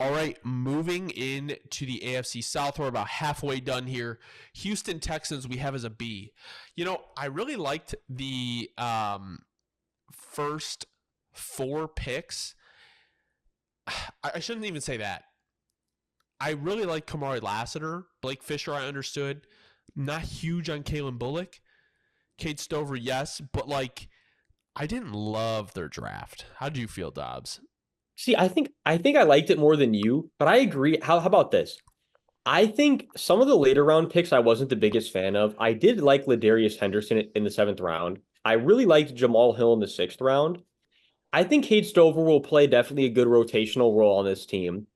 All right, moving into the AFC South, we're about halfway done here. Houston Texans, we have as a B. I really liked the first four picks. I shouldn't even say that. I really like Kamari Lassiter. Blake Fisher, I understood. Not huge on Kalen Bullock. Cade Stover, yes, but I didn't love their draft. How did you feel, Dobbs? See, I think I liked it more than you, but I agree. How about this? I think some of the later round picks I wasn't the biggest fan of. I did like Ladarius Henderson in the seventh round. I really liked Jamal Hill in the sixth round. I think Cade Stover will play definitely a good rotational role on this team.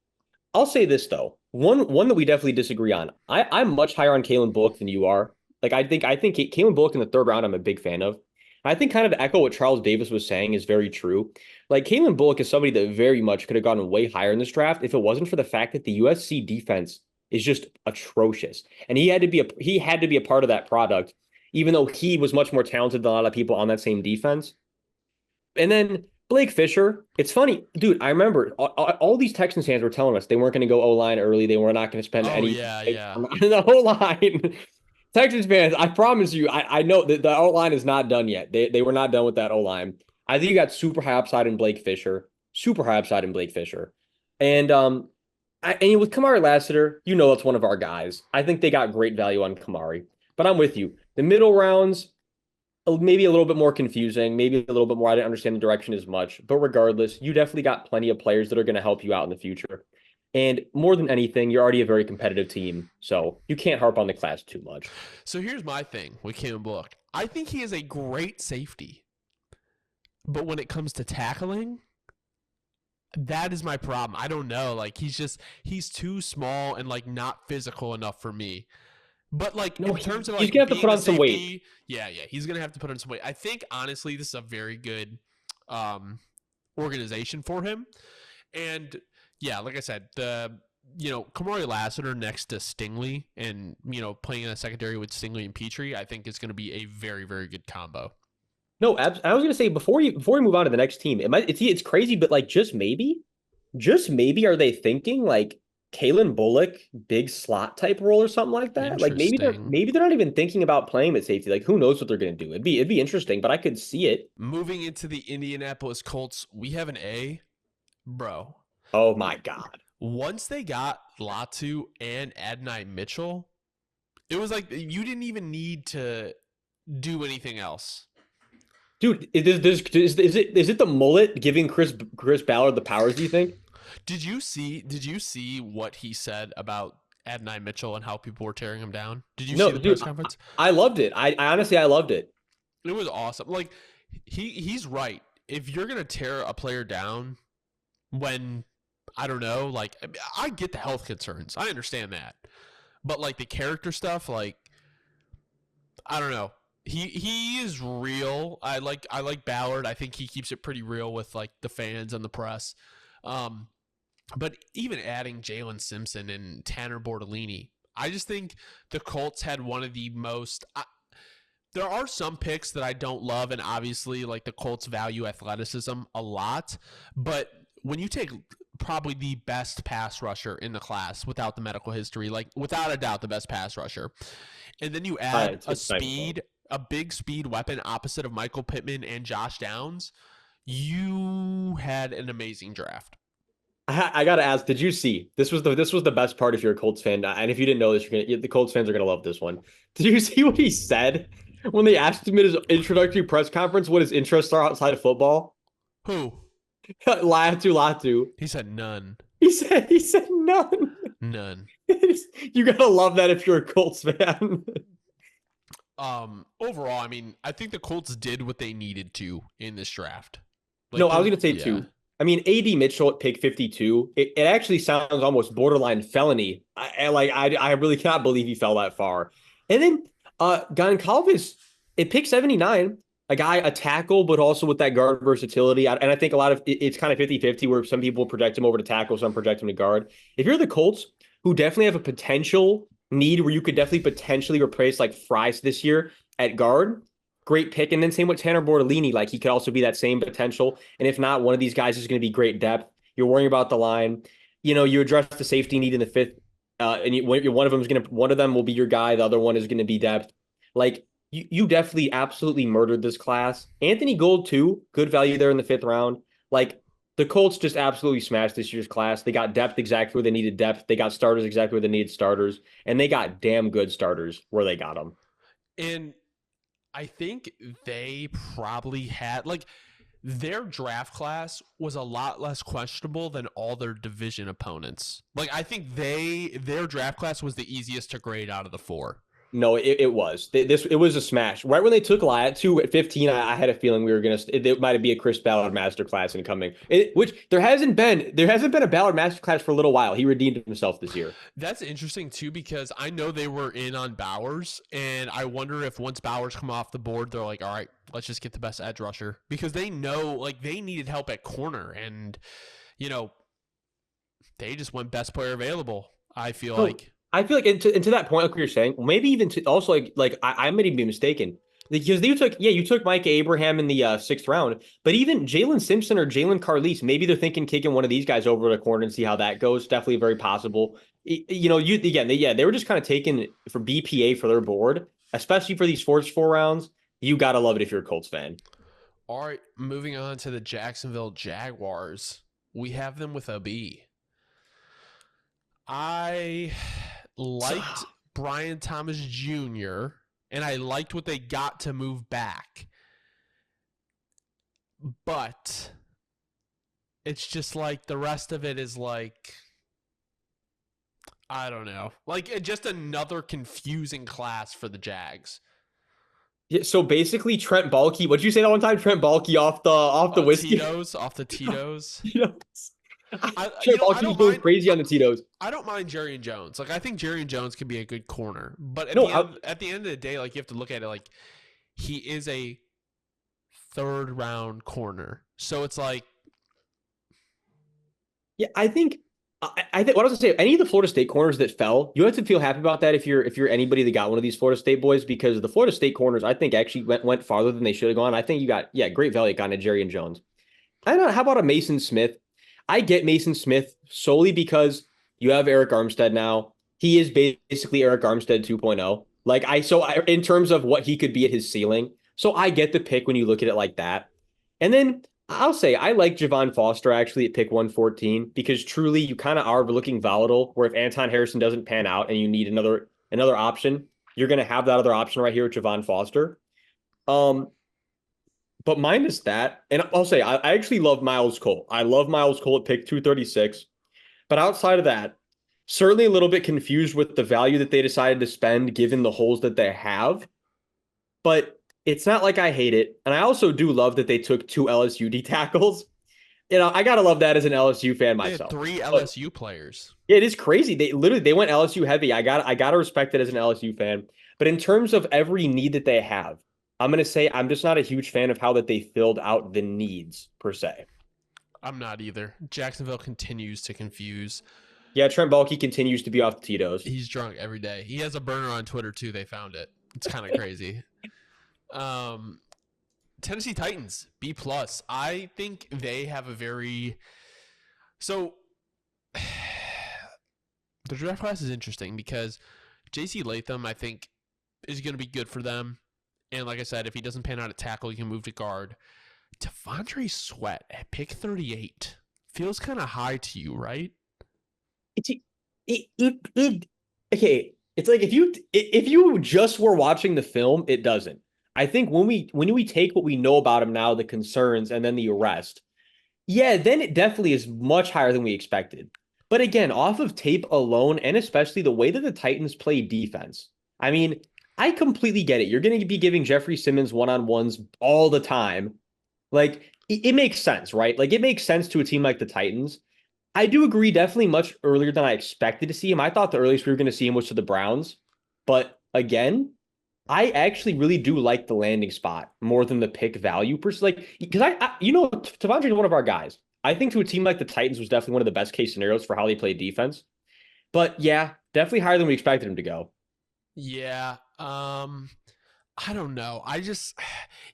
I'll say this though. One that we definitely disagree on. I'm much higher on Kalen Bullock than you are. I think Kalen Bullock in the third round I'm a big fan of. I think kind of to echo what Charles Davis was saying is very true. Like Kalen Bullock is somebody that very much could have gone way higher in this draft if it wasn't for the fact that the USC defense is just atrocious. And he had to be a part of that product, even though he was much more talented than a lot of people on that same defense. And then Blake Fisher, it's funny, dude. I remember all these Texans fans were telling us they weren't going to go O line early. They were not going to spend Oh, any yeah, yeah. on the O line. Texans fans, I promise you, I know that the O line is not done yet. They were not done with that O line. I think you got super high upside in Blake Fisher, super high upside in Blake Fisher, and with Kamari Lassiter, that's one of our guys. I think they got great value on Kamari, but I'm with you. The middle rounds, maybe a little bit more confusing, maybe a little bit more. I didn't understand the direction as much, but regardless, you definitely got plenty of players that are going to help you out in the future. And more than anything, you're already a very competitive team, so you can't harp on the class too much. So here's my thing with Kalen Bullock. I think he is a great safety, but when it comes to tackling, that is my problem. I don't know. He's too small and not physical enough for me. But No, in terms of he's gonna have to being put a on some weight. safety, yeah, he's gonna have to put on some weight. I think honestly, this is a very good organization for him. And yeah, like I said, Kamari Lassiter next to Stingley and playing in a secondary with Stingley and Petrie, I think is going to be a very, very good combo. No, I was gonna say before we move on to the next team, it's crazy, but just maybe are they thinking like Kalen Bullock, big slot type role or something like that? Like maybe they're Interesting. maybe they're not even thinking about playing at safety. Like who knows what they're gonna do? It'd be interesting, but I could see it. Moving into the Indianapolis Colts, we have an A, bro. Oh my God. Once they got Latu and Adonai Mitchell, it was like you didn't even need to do anything else. Dude, is it the mullet giving Chris Ballard the powers, do you think? Did you see what he said about Adonai Mitchell and how people were tearing him down? Did you see No, the dude, press conference? I loved it. I honestly I loved it. It was awesome. He's right. If you're gonna tear a player down when I don't know, I get the health concerns. I understand that. But the character stuff, I don't know. He is real. I like Ballard. I think he keeps it pretty real with the fans and the press. Um, but even adding Jalen Simpson and Tanner Bortolini, I just think the Colts had one of the most. There are some picks that I don't love, and obviously, the Colts value athleticism a lot. But when you take probably the best pass rusher in the class without the medical history, without a doubt, the best pass rusher, and then you add a big speed weapon opposite of Michael Pittman and Josh Downs, you had an amazing draft. I gotta ask, did you see this was the best part if you're a Colts fan, and if you didn't know this, the Colts fans are gonna love this one. Did you see what he said when they asked him at his introductory press conference what his interests are outside of football? Who? Latu. He said none. He said none. None. You gotta love that if you're a Colts fan. Overall, I mean, I think the Colts did what they needed to in this draft. No, I was gonna say Yeah. too. I mean, AD Mitchell at pick 52. It actually sounds almost borderline felony. I really cannot believe he fell that far. And then Goncalves at pick 79, a tackle, but also with that guard versatility. And I think a lot of it's kind of 50-50 where some people project him over to tackle, some project him to guard. If you're the Colts, who definitely have a potential need where you could definitely potentially replace Fries this year at guard, great pick. And then same with Tanner Bortolini. He could also be that same potential. And if not, one of these guys is going to be great depth. You're worrying about the line. you address the safety need in the fifth, and one of them will be your guy, the other one is gonna be depth. Like you definitely absolutely murdered this class. Anthony Gold too, good value there in the fifth round. Like the Colts just absolutely smashed this year's class. They got depth exactly where they needed depth. They got starters exactly where they needed starters, and they got damn good starters where they got them. And I think they probably had like their draft class was a lot less questionable than all their division opponents. Like I think their draft class was the easiest to grade out of the four. No, it was. It was a smash. Right when they took Latu at 15, I had a feeling we were gonna. It might be a Chris Ballard masterclass incoming. Which there hasn't been a Ballard masterclass for a little while. He redeemed himself this year. That's interesting too because I know they were in on Bowers, and I wonder if once Bowers come off the board, they're like, all right, let's just get the best edge rusher because they know like they needed help at corner, and you know they just went best player available. I feel No, like. I feel like and to that point, like what you're saying, maybe even to also like I might even be mistaken because you took Mike Abraham in the sixth round, but even Jalen Simpson or Jalen Carlise, maybe they're thinking kicking one of these guys over the corner and see how that goes. Definitely very possible. They were just kind of taken for BPA for their board, especially for these first four rounds. You gotta love it if you're a Colts fan. All right, moving on to the Jacksonville Jaguars. We have them with a B. I liked Brian Thomas Jr., and I liked what they got to move back. But it's just like the rest of it is like, I don't know. Like just another confusing class for the Jags. Yeah, so basically Trent Baalke, what'd you say that one time? Trent Baalke off the whiskey. Tito's off the Tito's. You You Trent know, I Baalke was don't going mind. crazy on the Tito's. I don't mind Jerry and Jones. Like I think Jerry and Jones could be a good corner, but No, at the end of the day, like you have to look at it like he is a third round corner. So it's like yeah, I think what I was gonna say, any of the Florida State corners that fell, you have to feel happy about that if you're anybody that got one of these Florida State boys, because the Florida State corners, I think, actually went farther than they should have gone. I think you got great value on a Jerry and Jones. I don't know, how about a Mason Smith? I get Mason Smith solely because you have Eric Armstead now. He is basically Eric Armstead 2.0. In terms of what he could be at his ceiling. So I get the pick when you look at it like that. And then I'll say I like Javon Foster actually at pick 114 because truly you kind of are looking volatile where if Anton Harrison doesn't pan out and you need another option, you're going to have that other option right here with Javon Foster. Um, but minus that, and I'll say I actually love Miles Cole. I love Miles Cole at pick 236. But outside of that, certainly a little bit confused with the value that they decided to spend given the holes that they have. But it's not like I hate it. And I also do love that they took two LSU D tackles. I gotta love that as an LSU fan they had myself. three But LSU players. yeah, it is crazy. They went LSU heavy. I gotta respect it as an LSU fan. But in terms of every need that they have, I'm gonna say I'm just not a huge fan of how that they filled out the needs per se. I'm not either. Jacksonville continues to confuse. Yeah, Trent Baalke continues to be off the Tito's. He's drunk every day. He has a burner on Twitter too. They found it. It's kind of crazy. Tennessee Titans B plus. I think they have a very the draft class is interesting because J.C. Latham I think is going to be good for them, and like I said, if he doesn't pan out at tackle, he can move to guard. Devondre Sweat at pick 38 feels kind of high to you, right? It's okay. It's like if you just were watching the film, it doesn't. I think when we take what we know about him now, the concerns and then the arrest, yeah, then it definitely is much higher than we expected. But again, off of tape alone, and especially the way that the Titans play defense, I mean, I completely get it. You're going to be giving Jeffrey Simmons one-on-ones all the time. Like it makes sense, right? Like it makes sense to a team like the Titans. I do agree, definitely much earlier than I expected to see him. I thought the earliest we were going to see him was to the Browns. But again, I actually really do like the landing spot more than the pick value. Like, because Tavondre is one of our guys. I think to a team like the Titans was definitely one of the best case scenarios for how they play defense. But yeah, definitely higher than we expected him to go. Yeah. I don't know.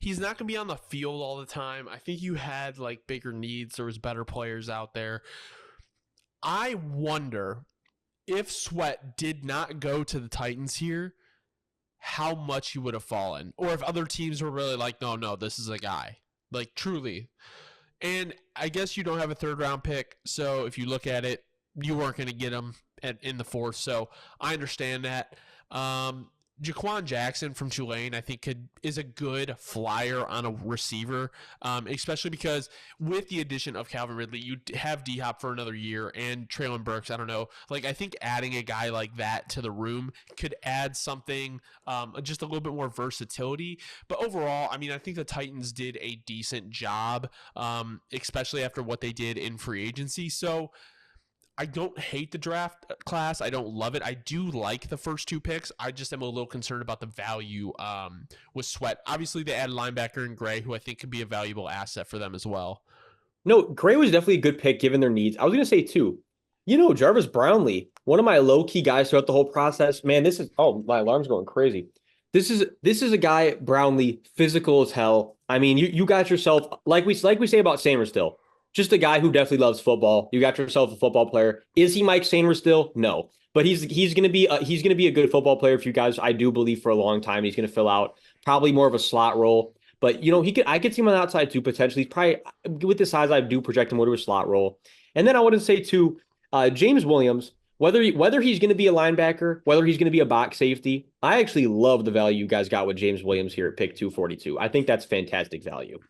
He's not going to be on the field all the time. I think you had like bigger needs. There was better players out there. I wonder if Sweat did not go to the Titans here, how much he would have fallen, or if other teams were really like, no, this is a guy, like truly. And I guess you don't have a third round pick, so if you look at it, you weren't going to get him in the fourth. So I understand that. Jaquan Jackson from Tulane, I think, is a good flyer on a receiver, especially because with the addition of Calvin Ridley, you have D-Hop for another year and Traylon Burks. I don't know. Like, I think adding a guy like that to the room could add something, just a little bit more versatility. But overall, I mean, I think the Titans did a decent job, especially after what they did in free agency. So I don't hate the draft class. I don't love it. I do like the first two picks. I just am a little concerned about the value with Sweat. Obviously, they added linebacker in Gray, who I think could be a valuable asset for them as well. No, Gray was definitely a good pick given their needs. I was going to say, too, Jarvis Brownlee, one of my low-key guys throughout the whole process. Man, my alarm's going crazy. This is a guy, Brownlee, physical as hell. I mean, you got yourself, like we say about Sainristil, just a guy who definitely loves football. You got yourself a football player. Is he Mike Sainristil? No, but he's gonna be a good football player for you guys. I do believe for a long time he's gonna fill out probably more of a slot role. But I could see him on the outside too potentially. He's probably with the size I do project him more to a slot role. And then I wouldn't say too, James Williams. Whether he's going to be a linebacker, whether he's going to be a box safety, I actually love the value you guys got with James Williams here at pick 242. I think that's fantastic value.